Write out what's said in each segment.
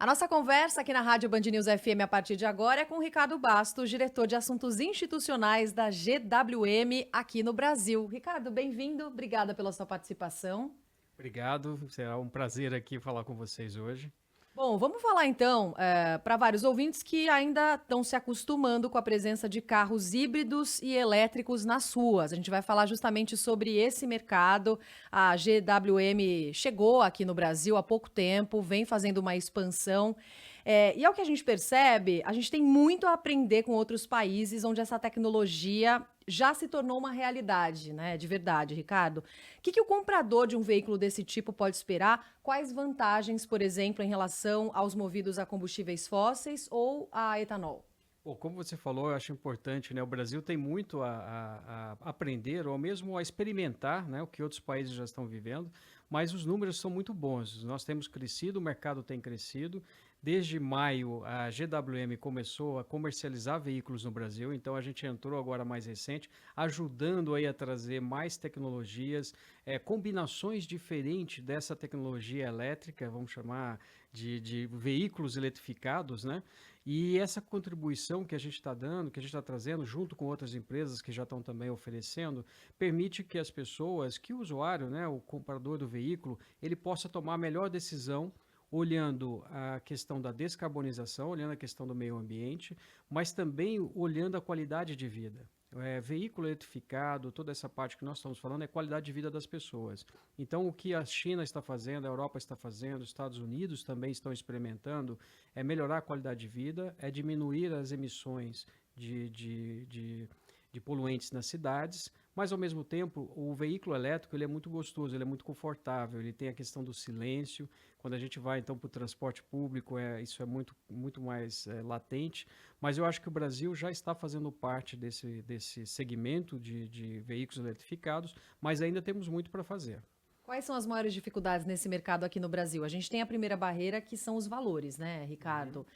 A nossa conversa aqui na Rádio Band News FM a partir de agora é com o Ricardo Bastos, diretor de Assuntos Institucionais da GWM aqui no Brasil. Ricardo, bem-vindo, obrigada pela sua participação. Obrigado, será um prazer aqui falar com vocês hoje. Bom, vamos falar então para vários ouvintes que ainda estão se acostumando com a presença de carros híbridos e elétricos nas ruas. A gente vai falar justamente sobre esse mercado. A GWM chegou aqui no Brasil há pouco tempo, vem fazendo uma expansão. E é o que a gente percebe, a gente tem muito a aprender com outros países onde essa tecnologia já se tornou uma realidade, né? De verdade, Ricardo. O que o comprador de um veículo desse tipo pode esperar? Quais vantagens, por exemplo, em relação aos movidos a combustíveis fósseis ou a etanol? Bom, como você falou, eu acho importante, né? O Brasil tem muito a aprender ou mesmo a experimentar, né? O que outros países já estão vivendo, mas os números são muito bons. Nós temos crescido, o mercado tem crescido. Desde maio, a GWM começou a comercializar veículos no Brasil, então a gente entrou agora mais recente, ajudando aí a trazer mais tecnologias, combinações diferentes dessa tecnologia elétrica, vamos chamar de veículos eletrificados, né? E essa contribuição que a gente está dando, que a gente está trazendo, junto com outras empresas que já estão também oferecendo, permite que as pessoas, que o usuário, né, o comprador do veículo, ele possa tomar a melhor decisão olhando a questão da descarbonização, olhando a questão do meio ambiente, mas também olhando a qualidade de vida. Veículo eletrificado, toda essa parte que nós estamos falando é qualidade de vida das pessoas. Então, o que a China está fazendo, a Europa está fazendo, os Estados Unidos também estão experimentando, é melhorar a qualidade de vida, é diminuir as emissões de poluentes nas cidades, mas ao mesmo tempo o veículo elétrico ele é muito gostoso, ele é muito confortável, ele tem a questão do silêncio. Quando a gente vai então para o transporte público, isso é muito mais latente. Mas eu acho que o Brasil já está fazendo parte desse segmento de veículos eletrificados, mas ainda temos muito para fazer. Quais são as maiores dificuldades nesse mercado aqui no Brasil? A gente tem a primeira barreira, que são os valores, né, Uhum. Ricardo?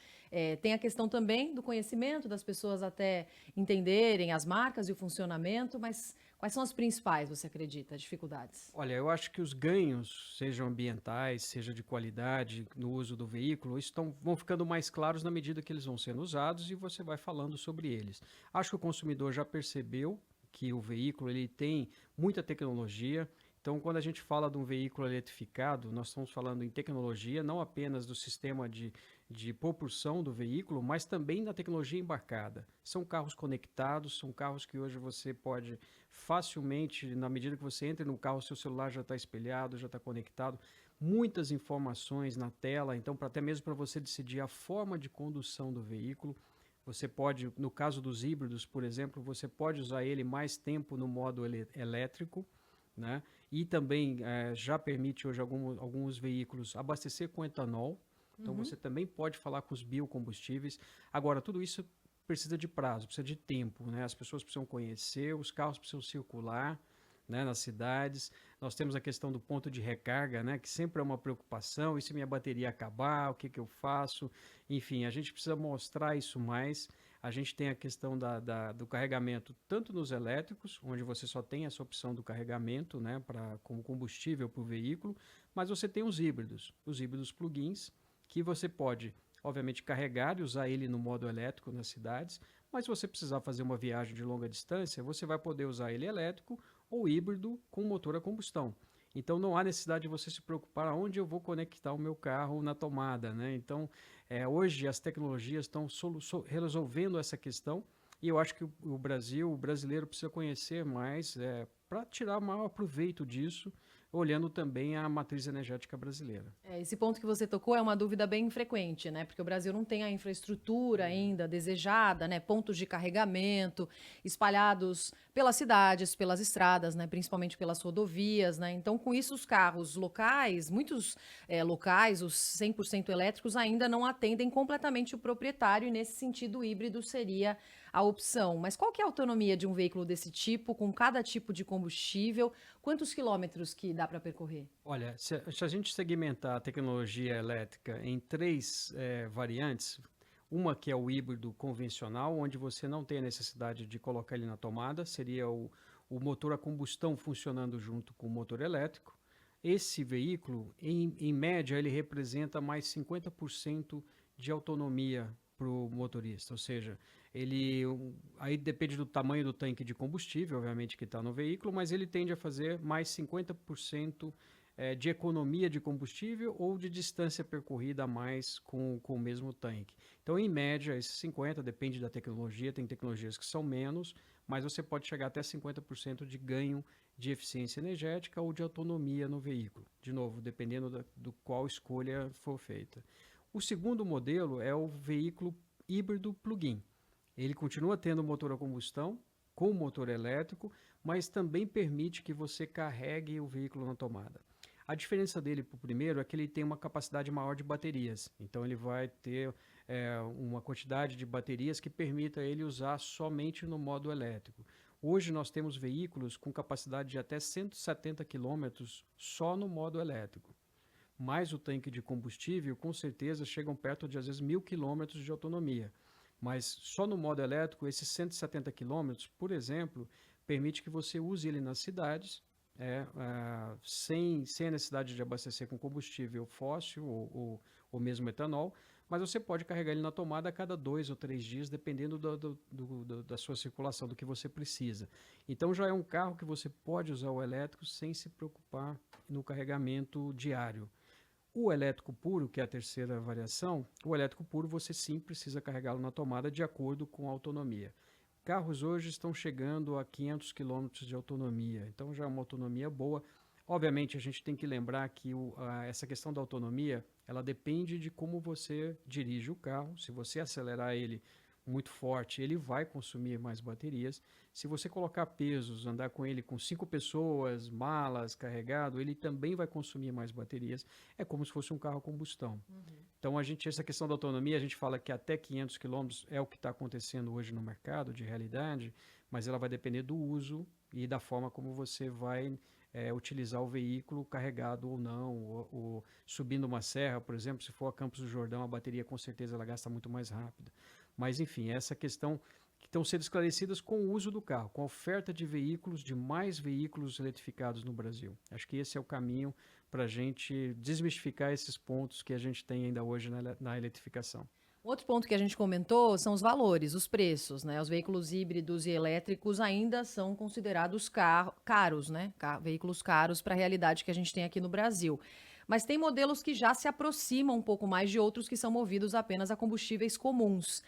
Tem a questão também do conhecimento, das pessoas até entenderem as marcas e o funcionamento, mas quais são as principais, você acredita, dificuldades? Olha, eu acho que os ganhos, sejam ambientais, seja de qualidade no uso do veículo, vão ficando mais claros na medida que eles vão sendo usados e você vai falando sobre eles. Acho que o consumidor já percebeu que o veículo ele tem muita tecnologia. Então, quando a gente fala de um veículo eletrificado, nós estamos falando em tecnologia, não apenas do sistema de propulsão do veículo, mas também da tecnologia embarcada. São carros conectados, são carros que hoje você pode facilmente, na medida que você entra no carro, seu celular já está espelhado, já está conectado, muitas informações na tela, então até mesmo para você decidir a forma de condução do veículo, você pode, no caso dos híbridos, por exemplo, você pode usar ele mais tempo no modo elétrico, né? E também já permite hoje alguns veículos abastecer com etanol, então Uhum. você também pode falar com os biocombustíveis. Agora, tudo isso precisa de prazo, precisa de tempo, né? As pessoas precisam conhecer, os carros precisam circular, né, nas cidades. Nós temos a questão do ponto de recarga, né, que sempre é uma preocupação. E se minha bateria acabar, o que que eu faço? Enfim, a gente precisa mostrar isso mais. A gente tem a questão do carregamento tanto nos elétricos, onde você só tem essa opção do carregamento, né, como combustível para o veículo, mas você tem os híbridos plug-ins, que você pode obviamente carregar e usar ele no modo elétrico nas cidades, mas se você precisar fazer uma viagem de longa distância, você vai poder usar ele elétrico ou híbrido com motor a combustão. Então não há necessidade de você se preocupar aonde eu vou conectar o meu carro na tomada, né? Então hoje as tecnologias estão resolvendo essa questão e eu acho que o brasileiro precisa conhecer mais para tirar maior proveito disso, olhando também a matriz energética brasileira. Esse ponto que você tocou é uma dúvida bem frequente, né? Porque o Brasil não tem a infraestrutura ainda desejada, né? Pontos de carregamento espalhados pelas cidades, pelas estradas, né? Principalmente pelas rodovias, né? Então, com isso, os carros locais, muitos locais, os 100% elétricos, ainda não atendem completamente o proprietário, e nesse sentido, o híbrido seria a opção. Mas qual que é a autonomia de um veículo desse tipo, com cada tipo de combustível? Quantos quilômetros que dá para percorrer? Olha, se a gente segmentar a tecnologia elétrica em três variantes, uma que é o híbrido convencional, onde você não tem a necessidade de colocar ele na tomada, seria o motor a combustão funcionando junto com o motor elétrico. esse veículo, em média, ele representa mais 50% de autonomia para o motorista, ou seja, aí depende do tamanho do tanque de combustível, obviamente, que está no veículo, mas ele tende a fazer mais 50% de economia de combustível ou de distância percorrida a mais com o mesmo tanque. Então, em média, esses 50%, depende da tecnologia, tem tecnologias que são menos, mas você pode chegar até 50% de ganho de eficiência energética ou de autonomia no veículo. De novo, dependendo do qual escolha for feita. O segundo modelo é o veículo híbrido plug-in. Ele continua tendo motor a combustão com motor elétrico, mas também permite que você carregue o veículo na tomada. A diferença dele para o primeiro é que ele tem uma capacidade maior de baterias. Então ele vai ter uma quantidade de baterias que permita ele usar somente no modo elétrico. Hoje nós temos veículos com capacidade de até 170 km só no modo elétrico. Mais o tanque de combustível, com certeza, chegam perto de, às vezes, 1.000 km de autonomia. Mas só no modo elétrico, esses 170 km, por exemplo, permite que você use ele nas cidades, sem a necessidade de abastecer com combustível fóssil ou mesmo etanol, mas você pode carregar ele na tomada a cada 2 ou 3 dias, dependendo da sua circulação, do que você precisa. Então já é um carro que você pode usar o elétrico sem se preocupar no carregamento diário. O elétrico puro, que é a terceira variação, o elétrico puro você sim precisa carregá-lo na tomada de acordo com a autonomia. Carros hoje estão chegando a 500 km de autonomia, então já é uma autonomia boa. Obviamente a gente tem que lembrar que essa questão da autonomia, ela depende de como você dirige o carro. Se você acelerar ele muito forte, ele vai consumir mais baterias. Se você colocar pesos, andar com ele com 5 pessoas, malas, carregado, ele também vai consumir mais baterias. É como se fosse um carro a combustão. Então, essa questão da autonomia, a gente fala que até 500 km é o que está acontecendo hoje no mercado, de realidade, mas ela vai depender do uso e da forma como você vai utilizar o veículo carregado ou não, ou subindo uma serra, por exemplo, se for a Campos do Jordão, a bateria com certeza ela gasta muito mais rápido. Mas, enfim, essa questão que estão sendo esclarecidas com o uso do carro, com a oferta de veículos, de mais veículos eletrificados no Brasil. Acho que esse é o caminho para a gente desmistificar esses pontos que a gente tem ainda hoje na eletrificação. Outro ponto que a gente comentou são os valores, os preços, né? Os veículos híbridos e elétricos ainda são considerados caros, né? Veículos caros para a realidade que a gente tem aqui no Brasil. Mas tem modelos que já se aproximam um pouco mais de outros que são movidos apenas a combustíveis comuns.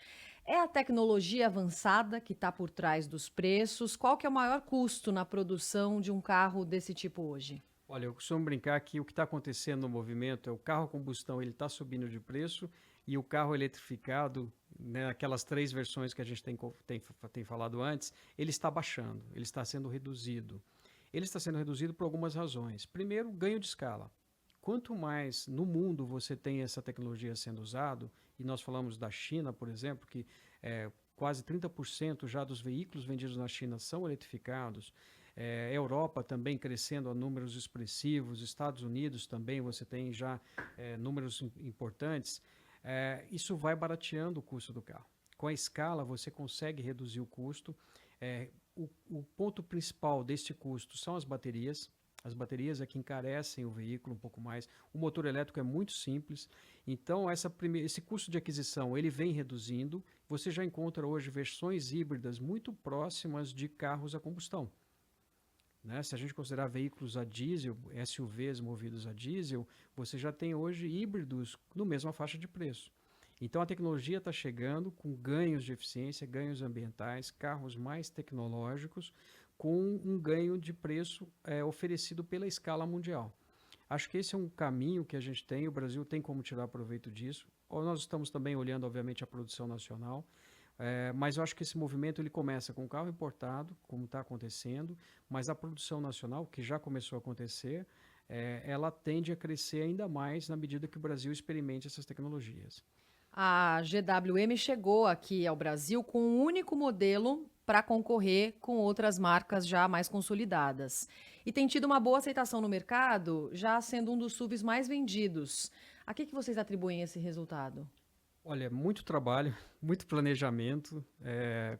É a tecnologia avançada que está por trás dos preços? Qual que é o maior custo na produção de um carro desse tipo hoje? Olha, eu costumo brincar que o que está acontecendo no movimento é o carro a combustão, ele está subindo de preço, e o carro eletrificado, né, aquelas 3 versões que a gente tem falado antes, ele está baixando, ele está sendo reduzido. Ele está sendo reduzido por algumas razões. Primeiro, ganho de escala. Quanto mais no mundo você tem essa tecnologia sendo usada, e nós falamos da China, por exemplo, que quase 30% já dos veículos vendidos na China são eletrificados, Europa também crescendo a números expressivos, Estados Unidos também você tem já números importantes, isso vai barateando o custo do carro. Com a escala você consegue reduzir o custo. O ponto principal deste custo são as baterias. As baterias é que encarecem o veículo um pouco mais. O motor elétrico é muito simples. Então, esse custo de aquisição ele vem reduzindo. Você já encontra hoje versões híbridas muito próximas de carros a combustão. Né? Se a gente considerar veículos a diesel, SUVs movidos a diesel, você já tem hoje híbridos no mesma faixa de preço. Então, a tecnologia está chegando com ganhos de eficiência, ganhos ambientais, carros mais tecnológicos, com um ganho de preço oferecido pela escala mundial. Acho que esse é um caminho que a gente tem, o Brasil tem como tirar proveito disso. Nós estamos também olhando, obviamente, a produção nacional, mas eu acho que esse movimento ele começa com o carro importado, como está acontecendo, mas a produção nacional, que já começou a acontecer, ela tende a crescer ainda mais na medida que o Brasil experimente essas tecnologias. A GWM chegou aqui ao Brasil com um único modelo para concorrer com outras marcas já mais consolidadas. E tem tido uma boa aceitação no mercado, já sendo um dos SUVs mais vendidos. A que vocês atribuem esse resultado? Olha, muito trabalho, muito planejamento.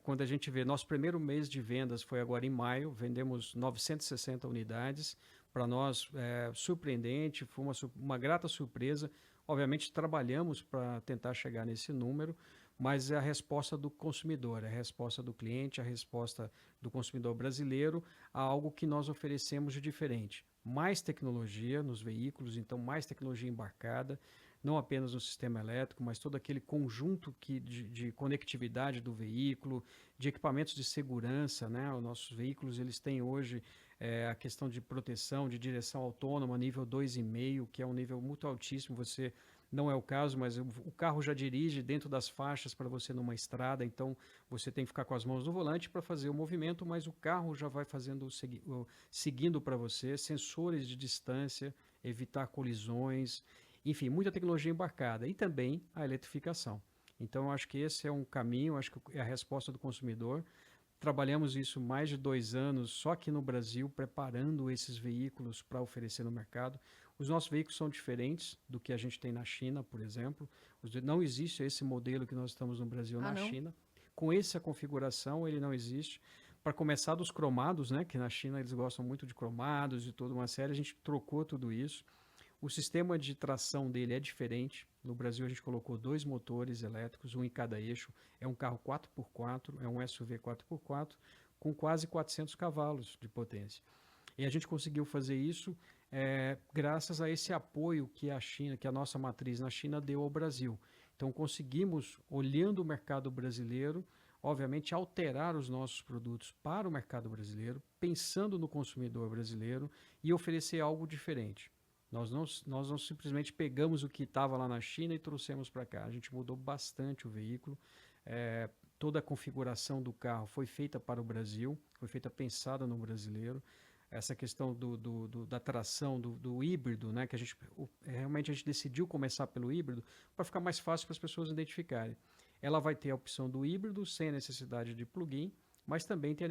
Quando a gente vê, nosso primeiro mês de vendas foi agora em maio, vendemos 960 unidades, para nós surpreendente, foi uma grata surpresa. Obviamente, trabalhamos para tentar chegar nesse número, mas é a resposta do consumidor, é a resposta do cliente, a resposta do consumidor brasileiro a algo que nós oferecemos de diferente. Mais tecnologia nos veículos, então mais tecnologia embarcada, não apenas no sistema elétrico, mas todo aquele conjunto de conectividade do veículo, de equipamentos de segurança, né? Os nossos veículos eles têm hoje a questão de proteção, de direção autônoma, nível 2,5, que é um nível muito altíssimo. Você não é o caso, mas o carro já dirige dentro das faixas para você numa estrada, então você tem que ficar com as mãos no volante para fazer o movimento, mas o carro já vai fazendo seguindo para você, sensores de distância, evitar colisões, enfim, muita tecnologia embarcada e também a eletrificação. Então, eu acho que esse é um caminho, acho que é a resposta do consumidor. Trabalhamos isso mais de 2 anos só aqui no Brasil, preparando esses veículos para oferecer no mercado. Os nossos veículos são diferentes do que a gente tem na China, por exemplo. Não existe esse modelo que nós estamos no Brasil na não? China. Com essa configuração, ele não existe. Para começar dos cromados, né, que na China eles gostam muito de cromados e toda uma série, a gente trocou tudo isso. O sistema de tração dele é diferente. No Brasil a gente colocou 2 motores elétricos, um em cada eixo. É um carro 4x4, é um SUV 4x4 com quase 400 cavalos de potência. E a gente conseguiu fazer isso graças a esse apoio que a China, que a nossa matriz na China deu ao Brasil. Então conseguimos, olhando o mercado brasileiro, obviamente alterar os nossos produtos para o mercado brasileiro, pensando no consumidor brasileiro e oferecer algo diferente. Nós não simplesmente pegamos o que estava lá na China e trouxemos para cá. A gente mudou bastante o veículo. Toda a configuração do carro foi feita para o Brasil, foi feita pensada no brasileiro. Essa questão da tração, do híbrido, né, que realmente a gente decidiu começar pelo híbrido para ficar mais fácil para as pessoas identificarem. Ela vai ter a opção do híbrido sem a necessidade de plug-in, mas também tem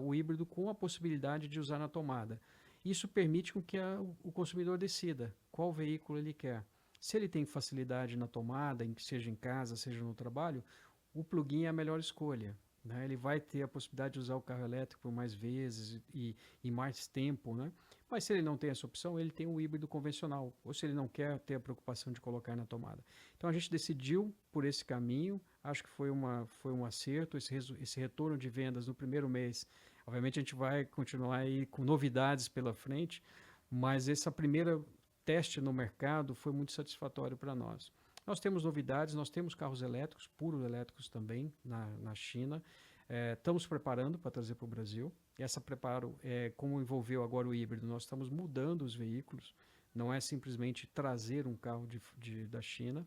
o híbrido com a possibilidade de usar na tomada. Isso permite com que o consumidor decida qual veículo ele quer. Se ele tem facilidade na tomada, seja em casa, seja no trabalho, o plug-in é a melhor escolha. Né? Ele vai ter a possibilidade de usar o carro elétrico por mais vezes e mais tempo. Né? Mas se ele não tem essa opção, ele tem o híbrido convencional. Ou se ele não quer ter a preocupação de colocar na tomada. Então a gente decidiu por esse caminho. Acho que foi um acerto. Esse retorno de vendas no primeiro mês. Obviamente a gente vai continuar aí com novidades pela frente, mas essa primeira teste no mercado foi muito satisfatório para nós. Nós temos novidades, nós temos carros elétricos, puros elétricos também na China. Estamos preparando para trazer para o Brasil. Essa preparo, como envolveu agora o híbrido, nós estamos mudando os veículos. Não é simplesmente trazer um carro da China.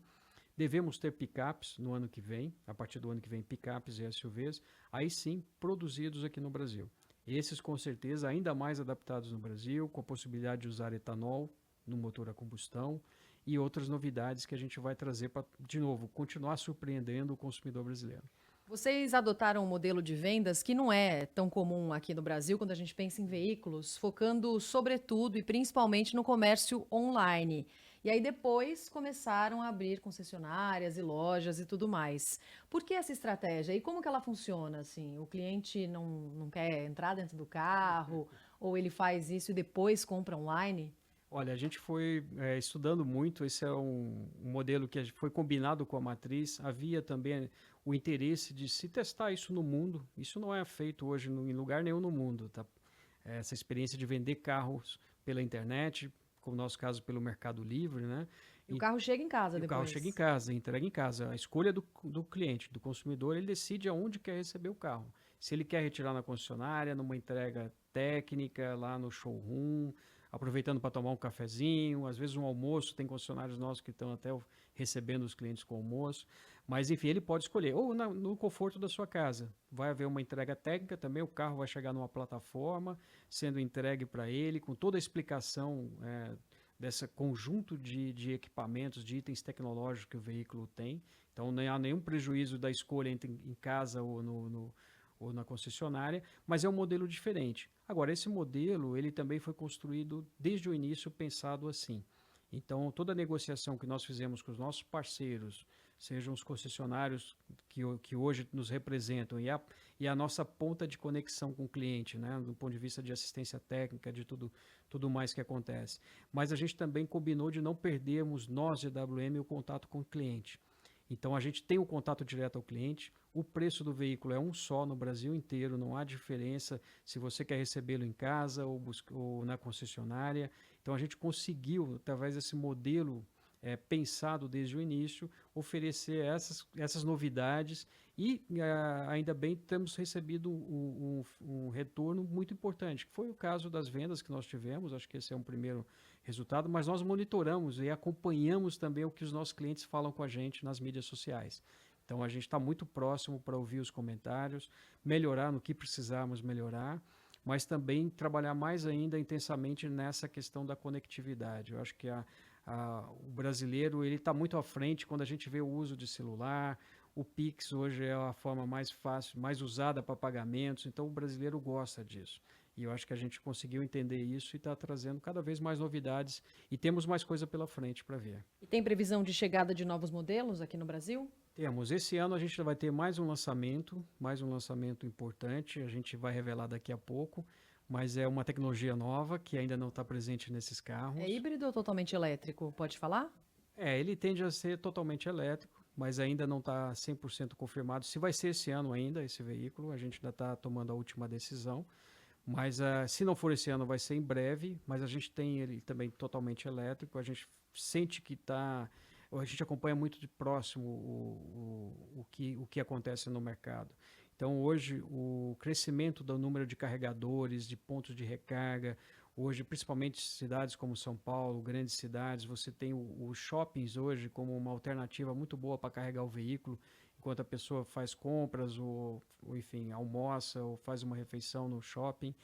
Devemos ter picapes no ano que vem, a partir do ano que vem, picapes e SUVs, aí sim produzidos aqui no Brasil. Esses com certeza ainda mais adaptados no Brasil, com a possibilidade de usar etanol no motor a combustão e outras novidades que a gente vai trazer para, de novo, continuar surpreendendo o consumidor brasileiro. Vocês adotaram um modelo de vendas que não é tão comum aqui no Brasil quando a gente pensa em veículos, focando sobretudo e principalmente no comércio online. E aí depois começaram a abrir concessionárias e lojas e tudo mais. Por que essa estratégia? E como que ela funciona? Assim, o cliente não quer entrar dentro do carro ou ele faz isso e depois compra online? Olha, a gente foi estudando muito, esse é um modelo que foi combinado com a matriz, havia também o interesse de se testar isso no mundo, isso não é feito hoje em lugar nenhum no mundo, tá? Essa experiência de vender carros pela internet, como no nosso caso pelo Mercado Livre, né? E o carro chega em casa depois. O carro chega em casa, entrega em casa. A escolha do cliente, do consumidor, ele decide aonde quer receber o carro. Se ele quer retirar na concessionária, numa entrega técnica, lá no showroom, aproveitando para tomar um cafezinho, às vezes um almoço, tem concessionários nossos que estão até recebendo os clientes com almoço, mas enfim, ele pode escolher, ou no conforto da sua casa. Vai haver uma entrega técnica também, o carro vai chegar numa plataforma, sendo entregue para ele, com toda a explicação desse conjunto de equipamentos, de itens tecnológicos que o veículo tem. Então não há nenhum prejuízo da escolha entre em casa ou na concessionária, mas é um modelo diferente. Agora, esse modelo ele também foi construído desde o início pensado assim. Então, toda a negociação que nós fizemos com os nossos parceiros, sejam os concessionários que hoje nos representam e a nossa ponta de conexão com o cliente, né, do ponto de vista de assistência técnica, de tudo mais que acontece. Mas a gente também combinou de não perdermos, nós, GWM, o contato com o cliente. Então, a gente tem o contato direto ao cliente, o preço do veículo é um só no Brasil inteiro, não há diferença se você quer recebê-lo em casa ou na concessionária. Então, a gente conseguiu, através desse modelo pensado desde o início, oferecer essas novidades e ainda bem temos recebido um retorno muito importante, que foi o caso das vendas que nós tivemos, acho que esse é um primeiro resultado, mas nós monitoramos e acompanhamos também o que os nossos clientes falam com a gente nas mídias sociais. Então a gente está muito próximo para ouvir os comentários, melhorar no que precisarmos melhorar, mas também trabalhar mais ainda intensamente nessa questão da conectividade. Eu acho que o brasileiro ele está muito à frente quando a gente vê o uso de celular. O Pix hoje é a forma mais fácil, mais usada para pagamentos, então o brasileiro gosta disso. E eu acho que a gente conseguiu entender isso e está trazendo cada vez mais novidades e temos mais coisa pela frente para ver. E tem previsão de chegada de novos modelos aqui no Brasil? Temos. Esse ano a gente vai ter mais um lançamento importante, a gente vai revelar daqui a pouco, mas é uma tecnologia nova que ainda não está presente nesses carros. É híbrido ou totalmente elétrico? Pode falar? Ele tende a ser totalmente elétrico, mas ainda não está 100% confirmado se vai ser esse ano ainda esse veículo, a gente ainda está tomando a última decisão. Mas se não for esse ano, vai ser em breve. Mas a gente tem ele também totalmente elétrico. A gente sente que está... A gente acompanha muito de próximo o que acontece no mercado. Então, hoje, o crescimento do número de carregadores, de pontos de recarga, hoje, principalmente cidades como São Paulo, grandes cidades, você tem os shoppings hoje como uma alternativa muito boa para carregar o veículo, enquanto a pessoa faz compras ou enfim, almoça ou faz uma refeição no shopping.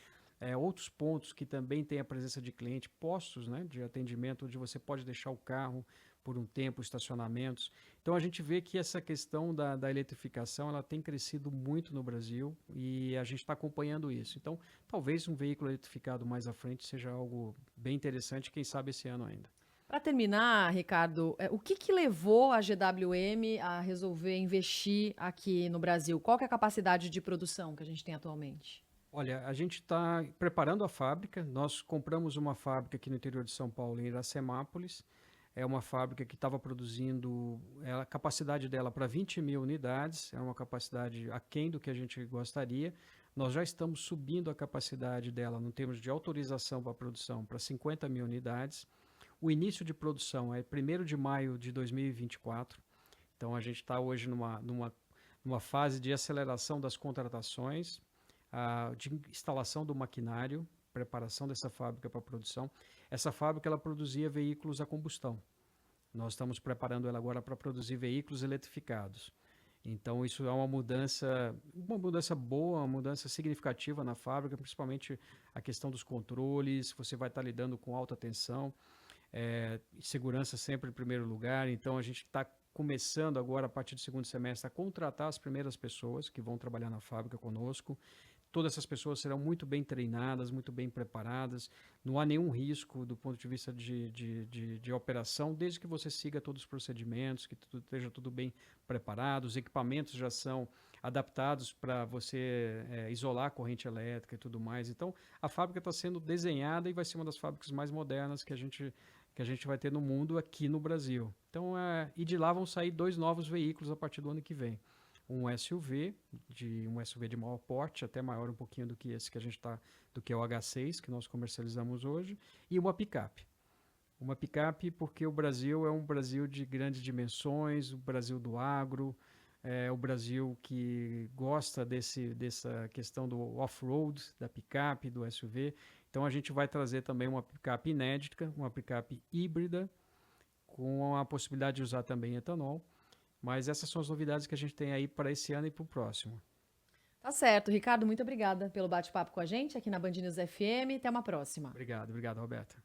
Outros pontos que também tem a presença de cliente, postos, né, de atendimento, onde você pode deixar o carro por um tempo, estacionamentos. Então a gente vê que essa questão da eletrificação ela tem crescido muito no Brasil e a gente está acompanhando isso. Então talvez um veículo eletrificado mais à frente seja algo bem interessante, quem sabe esse ano ainda. Para terminar, Ricardo, o que levou a GWM a resolver investir aqui no Brasil? Qual que é a capacidade de produção que a gente tem atualmente? Olha, a gente está preparando a fábrica. Nós compramos uma fábrica aqui no interior de São Paulo, em Iracemápolis. É uma fábrica que estava produzindo, a capacidade dela para 20 mil unidades, é uma capacidade aquém do que a gente gostaria. Nós já estamos subindo a capacidade dela, no termos de autorização para a produção, para 50 mil unidades. O início de produção é 1º de maio de 2024. Então, a gente está hoje numa fase de aceleração das contratações, de instalação do maquinário, preparação dessa fábrica para a produção. Essa fábrica ela produzia veículos a combustão. Nós estamos preparando ela agora para produzir veículos eletrificados. Então, isso é uma mudança boa, uma mudança significativa na fábrica, principalmente a questão dos controles. Você vai estar lidando com alta tensão. Segurança sempre em primeiro lugar, então a gente está começando agora, a partir do segundo semestre, a contratar as primeiras pessoas que vão trabalhar na fábrica conosco. Todas essas pessoas serão muito bem treinadas, muito bem preparadas, não há nenhum risco do ponto de vista de operação, desde que você siga todos os procedimentos, que esteja tudo bem preparado, os equipamentos já são adaptados para você isolar a corrente elétrica e tudo mais. Então, a fábrica está sendo desenhada e vai ser uma das fábricas mais modernas que a gente vai ter no mundo aqui no Brasil. Então, e de lá vão sair 2 novos veículos a partir do ano que vem. Um SUV de maior porte, até maior um pouquinho do que esse que a gente do que é o H6, que nós comercializamos hoje, e uma picape. Uma picape porque o Brasil é um Brasil de grandes dimensões, o Brasil do agro, o Brasil que gosta dessa questão do off-road, da picape, do SUV. Então a gente vai trazer também uma picape inédita, uma picape híbrida, com a possibilidade de usar também etanol. Mas essas são as novidades que a gente tem aí para esse ano e para o próximo. Tá certo. Ricardo, muito obrigada pelo bate-papo com a gente aqui na Band News FM. Até uma próxima. Obrigado, Roberta.